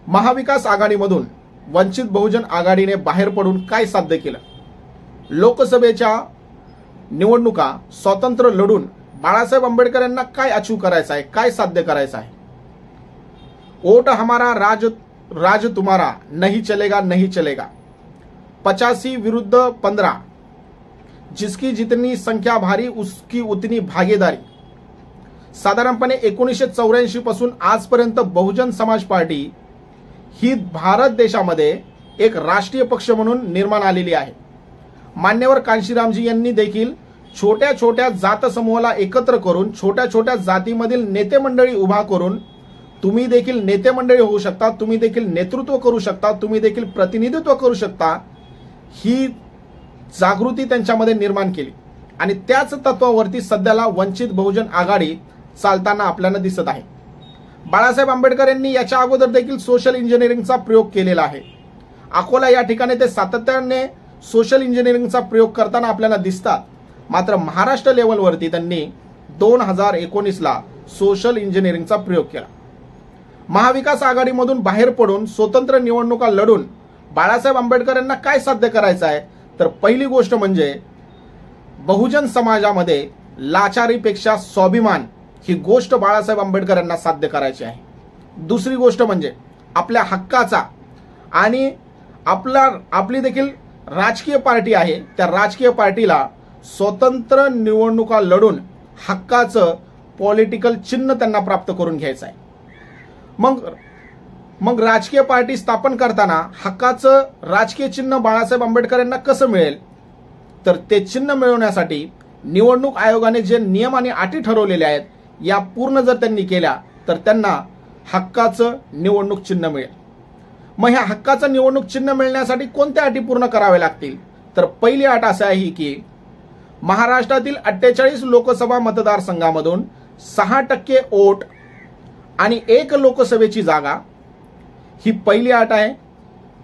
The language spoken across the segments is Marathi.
महाविकास आघाडीमधून वंचित बहुजन आघाडीने बाहेर पडून काय साध्य केलं? लोकसभेच्या निवडणुका स्वतंत्र लढून बाळासाहेब आंबेडकर यांना काय अचीव करायचं आहे, काय साध्य करायचं आहे? वोट हमारा राज तुम्हारा, नहीं चलेगा नहीं चलेगा, 85 विरुद्ध 15, जिसकी जितनी संख्या भारी उसकी उतनी भागीदारी. साधारणपणे 1984 पासून आजपर्यंत बहुजन समाज पार्टी ही भारत देशामध्ये एक राष्ट्रीय पक्ष म्हणून निर्माण आलेली आहे. मान्यवर कांशीरामजी यांनी देखील छोट्या छोट्या जात समूहाला एकत्र करून छोट्या छोट्या जातीमधील नेते मंडळी उभा करून तुम्ही देखील नेते मंडळी होऊ शकता, तुम्ही देखील नेतृत्व करू शकता, तुम्ही देखील प्रतिनिधित्व करू शकता, ही जागृती त्यांच्यामध्ये निर्माण केली. आणि त्याच तत्वावरती सध्याला वंचित बहुजन आघाडी चालताना आपल्याला दिसत आहे. बाळासाहेब आंबेडकर यांनी याच्या अगोदर देखील सोशल इंजिनिअरिंगचा प्रयोग केलेला आहे. अकोला या ठिकाणी ते सातत्याने सोशल इंजिनिअरिंगचा प्रयोग करताना आपल्याला दिसतात. मात्र महाराष्ट्र लेवलवरती त्यांनी 2019ला सोशल इंजिनिअरिंगचा प्रयोग केला. महाविकास आघाडीमधून बाहेर पडून स्वतंत्र निवडणुका लढून बाळासाहेब आंबेडकर यांना काय साध्य करायचं आहे? तर पहिली गोष्ट म्हणजे बहुजन समाजामध्ये लाचारीपेक्षा स्वाभिमान ही गोष्ट बाळासाहेब आंबेडकर यांना साध्य करायची आहे. दुसरी गोष्ट म्हणजे आपल्या हक्काचा आणि आपली देखील राजकीय पार्टी आहे, त्या राजकीय पार्टीला स्वतंत्र निवडणुका लढून हक्काचं पॉलिटिकल चिन्ह त्यांना प्राप्त करून घ्यायचं आहे. मग राजकीय पार्टी स्थापन करताना हक्काचं राजकीय चिन्ह बाळासाहेब आंबेडकर यांना कसं मिळेल? तर ते चिन्ह मिळवण्यासाठी निवडणूक आयोगाने जे नियम आणि अटी ठरवलेले आहेत या पूर्ण जर त्यांनी केल्या तर त्यांना हक्काचं निवडणूक चिन्ह मिळेल. मग ह्या हक्काचं निवडणूक चिन्ह मिळण्यासाठी कोणत्या अटी पूर्ण कराव्या लागतील? तर पहिली अट अशी आहे की महाराष्ट्रातील 48 लोकसभा मतदारसंघामधून 6% वोट आणि 1 लोकसभेची जागा, ही पहिली अट आहे.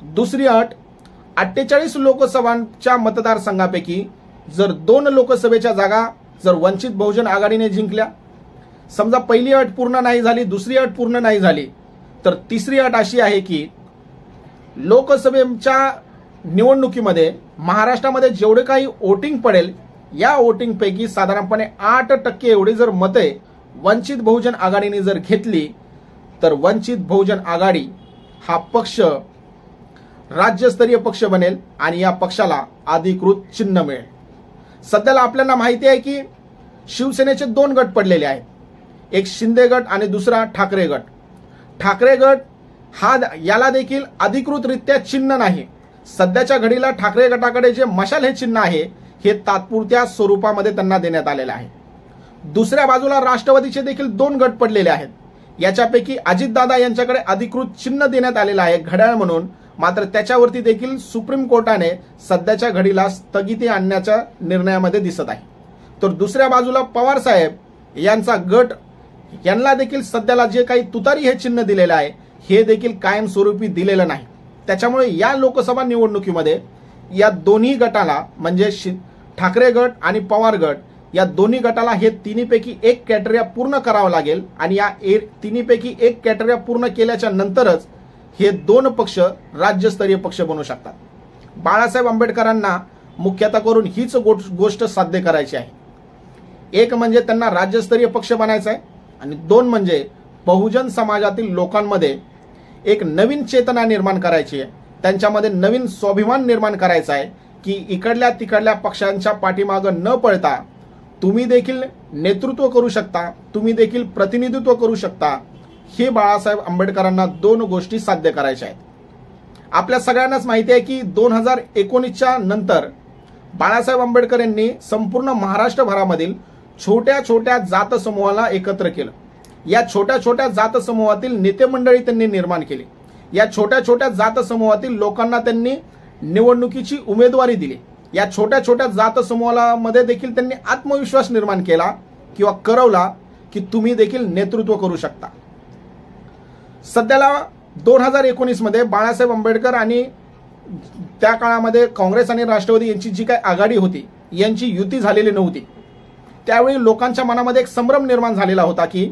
दुसरी अट, 48 लोकसभांच्या मतदारसंघापैकी जर 2 लोकसभेच्या जागा जर वंचित बहुजन आघाडीने जिंकल्या, समजा पहिली अट पूर्ण नाही झाली, दुसरी अट पूर्ण नाही झाली, तर तिसरी अट अशी आहे की लोकसभेच्या निवडणुकीमध्ये महाराष्ट्रामध्ये जेवढे काही वोटिंग पडेल या वोटिंग पैकी साधारणपणे 8% एवढी जर मते वंचित बहुजन आघाडीने जर घेतली तर वंचित बहुजन आघाडी हा पक्ष राज्यस्तरीय पक्ष बनेल आणि या पक्षाला अधिकृत चिन्ह मिळेल. सध्याला आपल्याला माहिती आहे की शिवसेनेचे 2 गट पडलेले आहेत, एक शिंदे गट आणि दुसरा ठाकरे गट. ठाकरे गट याला देखील अधिकृतरित्या चिन्ह नाही. सध्याच्या घडीला ठाकरे गटाकडे जे मशाल हे चिन्ह आहे हे तात्पुरत्या स्वरूपामध्ये त्यांना देण्यात आलेलं आहे. दुसऱ्या बाजूला राष्ट्रवादीचे देखील 2 गट पडलेले आहेत. याच्यापैकी अजितदादा यांच्याकडे अधिकृत चिन्ह देण्यात आलेलं आहे घड्याळ म्हणून, मात्र त्याच्यावरती देखील सुप्रीम कोर्टाने सध्याच्या घडीला स्थगिती आणण्याच्या निर्णयामध्ये दिसत आहे. तर दुसऱ्या बाजूला पवार साहेब यांचा गट, यांना देखील सध्याला जे काही तुतारी हे चिन्ह दिलेलं आहे हे देखील कायमस्वरूपी दिलेलं नाही. त्याच्यामुळे या लोकसभा निवडणुकीमध्ये या दोन्ही गटाला म्हणजे ठाकरे गट आणि पवार गट या दोन्ही गटाला हे तिन्हीपैकी एक क्रायटेरिया पूर्ण करावं लागेल आणि या तिन्हीपैकी एक क्रायटेरिया पूर्ण केल्याच्या नंतरच हे 2 पक्ष राज्यस्तरीय पक्ष बनू शकतात. बाळासाहेब आंबेडकरांना मुख्यतः करून हीच गोष्ट साध्य करायची आहे. एक म्हणजे त्यांना राज्यस्तरीय पक्ष बनायचा आहे आणि 2 म्हणजे बहुजन समाजातील लोकांमध्ये एक नवीन चेतना निर्माण करायची आहे, त्यांच्यामध्ये नवीन स्वाभिमान निर्माण करायचा आहे की इकडल्या तिकडल्या पक्षांच्या पाठीमागं न पळता तुम्ही देखील नेतृत्व करू शकता, तुम्ही देखील प्रतिनिधित्व करू शकता. हे बाळासाहेब आंबेडकरांना 2 गोष्टी साध्य करायच्या आहेत. आपल्या सगळ्यांनाच माहिती आहे की 2019च्या नंतर बाळासाहेब आंबेडकर यांनी संपूर्ण महाराष्ट्रभरामधील छोट्या छोट्या जात समूहाला एकत्र केलं. या छोट्या छोट्या जात समूहातील नेते मंडळी त्यांनी निर्माण केली. या छोट्या छोट्या जात समूहातील लोकांना त्यांनी निवडणुकीची उमेदवारी दिली. या छोट्या छोट्या जात समूहामध्ये देखील त्यांनी आत्मविश्वास निर्माण केला किंवा करवला की तुम्ही देखील नेतृत्व करू शकता. सध्याला 2019 मध्ये बाळासाहेब आंबेडकर आणि त्या काळामध्ये काँग्रेस आणि राष्ट्रवादी यांची जी काही आघाडी होती यांची युती झालेली नव्हती. त्यावेळी लोकांच्या मनामध्ये एक संभ्रम निर्माण झालेला होता की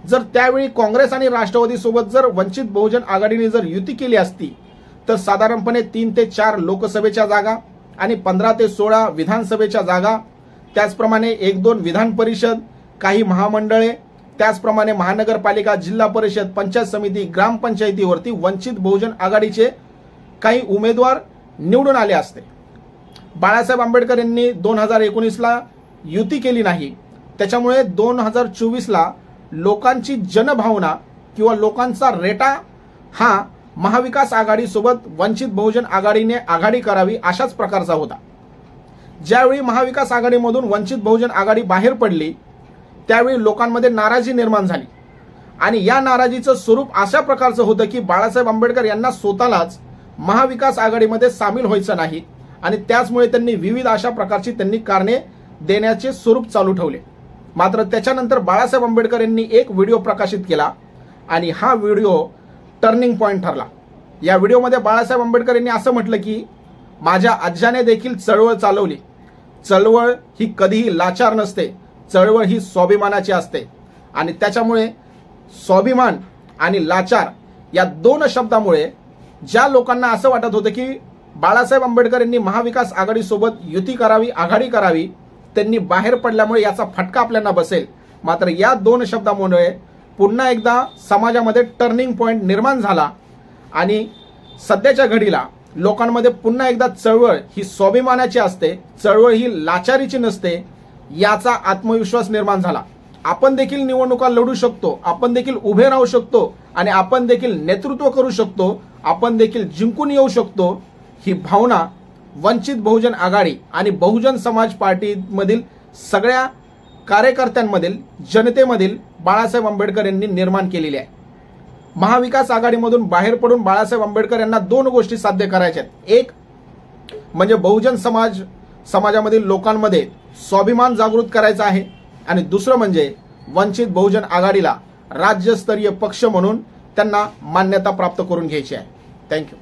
जर त्यावेळी काँग्रेस आणि राष्ट्रवादी सोबत जर वंचित बहुजन आघाडीने जर युती केली असती तर साधारणपणे 3 ते 4 लोकसभेच्या जागा आणि 15 ते 16 विधानसभेच्या जागा, त्याचप्रमाणे 1-2 विधान परिषद, काही महामंडळे, त्याचप्रमाणे महानगरपालिका, जिल्हा परिषद, पंचायत समिती, ग्रामपंचायतीवरती वंचित बहुजन आघाडीचे काही उमेदवार निवडून आले असते. बाळासाहेब आंबेडकर यांनी 2019ला युती केली नाही, त्याच्यामुळे 2024ला लोकांची जनभावना किंवा लोकांचा रेटा हा महाविकास आघाडीसोबत वंचित बहुजन आघाडीने आघाडी करावी अशाच प्रकारचा होता. ज्यावेळी महाविकास आघाडीमधून वंचित बहुजन आघाडी बाहेर पडली त्यावेळी लोकांमध्ये नाराजी निर्माण झाली आणि या नाराजीचं स्वरूप अशा प्रकारचं होतं की बाळासाहेब आंबेडकर यांना स्वतःलाच महाविकास आघाडीमध्ये सामील व्हायचं नाही आणि त्याचमुळे त्यांनी विविध अशा प्रकारची त्यांनी कारणे देण्याचे स्वरूप चालू ठेवले. मात्र त्याच्यानंतर बाळासाहेब आंबेडकर यांनी एक व्हिडिओ प्रकाशित केला आणि हा व्हिडिओ टर्निंग पॉइंट ठरला. या व्हिडिओमध्ये बाळासाहेब आंबेडकर यांनी असं म्हटलं की माझ्या आज्याने देखील चळवळ चालवली. चळवळ ही कधीही लाचार नसते, चळवळ ही स्वाभिमानाची असते आणि त्याच्यामुळे स्वाभिमान आणि लाचार या 2 शब्दामुळे ज्या लोकांना असं वाटत होतं की बाळासाहेब आंबेडकर यांनी महाविकास आघाडीसोबत युती करावी, आघाडी करावी, त्यांनी बाहेर पडल्यामुळे याचा फटका आपल्याला बसेल. मात्र या 2 शब्दामुळे पुन्हा एकदा समाजामध्ये टर्निंग पॉइंट निर्माण झाला आणि सध्याच्या घडीला लोकांमध्ये पुन्हा एकदा चळवळ ही स्वाभिमानाची असते, चळवळ ही लाचारीची नसते याचा आत्मविश्वास निर्माण झाला. आपण देखील निवडणुका लढू शकतो, आपण देखील उभे राहू शकतो आणि आपण देखील नेतृत्व करू शकतो, आपण देखील जिंकून येऊ शकतो ही भावना वंचित बहुजन आघाडी आणि बहुजन समाज पार्टीमधील सगळ्या कार्यकर्त्यांमधील, जनतेमधील बाळासाहेब आंबेडकर यांनी निर्माण केलेली आहे. महाविकास आघाडीमधून बाहेर पडून बाळासाहेब आंबेडकर यांना 2 गोष्टी साध्य करायच्या आहेत. एक म्हणजे बहुजन समाजामधील लोकांमध्ये स्वाभिमान जागृत करायचा आहे आणि दुसरं म्हणजे वंचित बहुजन आघाडीला राज्यस्तरीय पक्ष म्हणून त्यांना मान्यता प्राप्त करून घ्यायची आहे. थँक्यू.